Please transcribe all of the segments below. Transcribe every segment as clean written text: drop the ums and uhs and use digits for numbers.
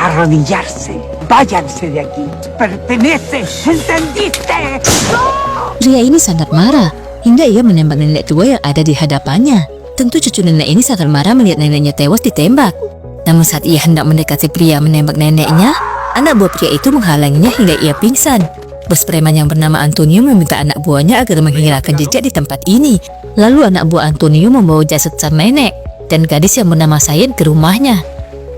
arrodillarse. Váyanse de aquí. Pertenece, ¿entendiste? Pria ini sangat marah hingga ia menembak nenek tua yang ada di hadapannya. Tentu cucu nenek ini sangat marah melihat neneknya tewas ditembak. Namun saat ia hendak mendekati pria menembak neneknya, anak buah pria itu menghalanginya hingga ia pingsan. Bos preman yang bernama Antonio meminta anak buahnya agar menghilangkan jejak di tempat ini. Lalu anak buah Antonio membawa jasad sang nenek dan gadis yang bernama Sayen ke rumahnya.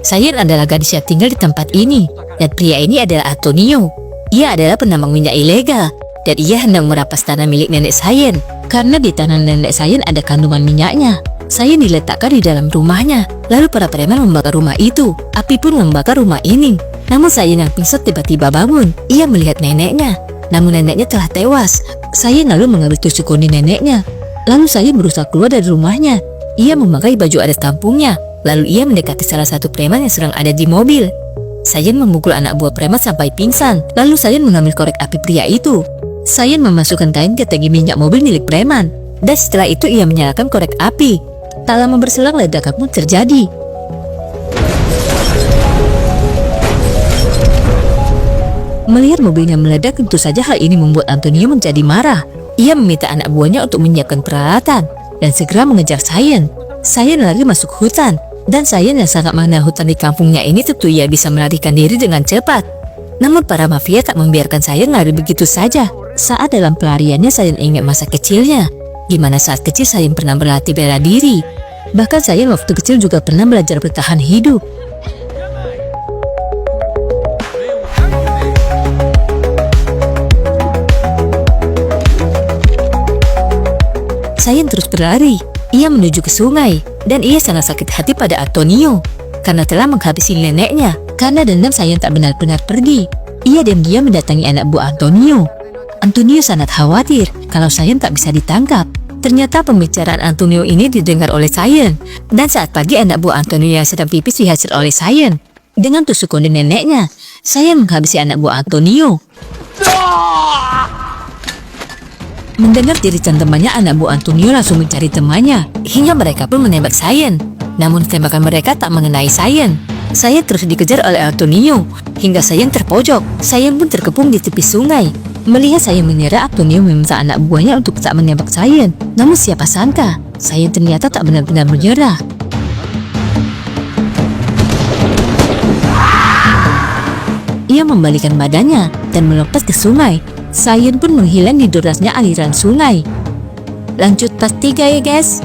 Sayen adalah gadis yang tinggal di tempat ini, dan pria ini adalah Antonio. Ia adalah penambang minyak ilegal, dan ia hendak merampas tanah milik nenek Sayen karena di tanah nenek Sayen ada kandungan minyaknya. Sayen diletakkan di dalam rumahnya, lalu para preman membakar rumah itu. Api pun membakar rumah ini. Namun Sayen yang pingsan tiba-tiba bangun. Ia melihat neneknya, namun neneknya telah tewas. Sayen lalu mengambil tusuk kondisi neneknya. Lalu Sayen berusaha keluar dari rumahnya. Ia memakai baju adat kampungnya. Lalu ia mendekati salah satu preman yang sedang ada di mobil. Sayen memukul anak buah preman sampai pingsan. Lalu Sayen mengambil korek api pria itu. Sayen memasukkan kain ke tangki minyak mobil milik preman. Dan setelah itu ia menyalakan korek api. Tak lama berselang ledakan pun terjadi. Melihat mobilnya meledak, tentu saja hal ini membuat Antonio menjadi marah. Ia meminta anak buahnya untuk menyiapkan peralatan dan segera mengejar Sayen. Sayen lari masuk hutan, dan Sayen yang sangat mengenal hutan di kampungnya ini tentu ia bisa melarikan diri dengan cepat. Namun para mafia tak membiarkan Sayen lari begitu saja. Saat dalam pelariannya Sayen ingat masa kecilnya, gimana saat kecil Sayen pernah berlatih bela diri. Bahkan Sayen waktu kecil juga pernah belajar bertahan hidup. Sayen terus berlari. Ia menuju ke sungai, dan ia sangat sakit hati pada Antonio karena telah menghabisi neneknya. Karena dendam, Sayen tak benar-benar pergi. Ia diam-diam mendatangi anak buah Antonio. Antonio sangat khawatir kalau Sayen tak bisa ditangkap. Ternyata pembicaraan Antonio ini didengar oleh Sayen, dan saat pagi anak buah Antonio yang sedang pipis dihajar oleh Sayen. Dengan tusuk kondisi neneknya, Sayen menghabisi anak buah Antonio. Mendengar jeritan temannya, anak buah Antonio langsung mencari temannya, hingga mereka pun menembak Sayen. Namun tembakan mereka tak mengenai Sayen. Sayen terus dikejar oleh Antonio, hingga Sayen terpojok. Sayen pun terkepung di tepi sungai. Melihat Sayen menyerah, Antonio meminta anak buahnya untuk tak menembak Sayen. Namun siapa sangka, Sayen ternyata tak benar-benar menyerah. Ia membalikan badannya dan melompat ke sungai. Sayen pun menghilang di derasnya aliran sungai. Lanjut part 3 ya guys.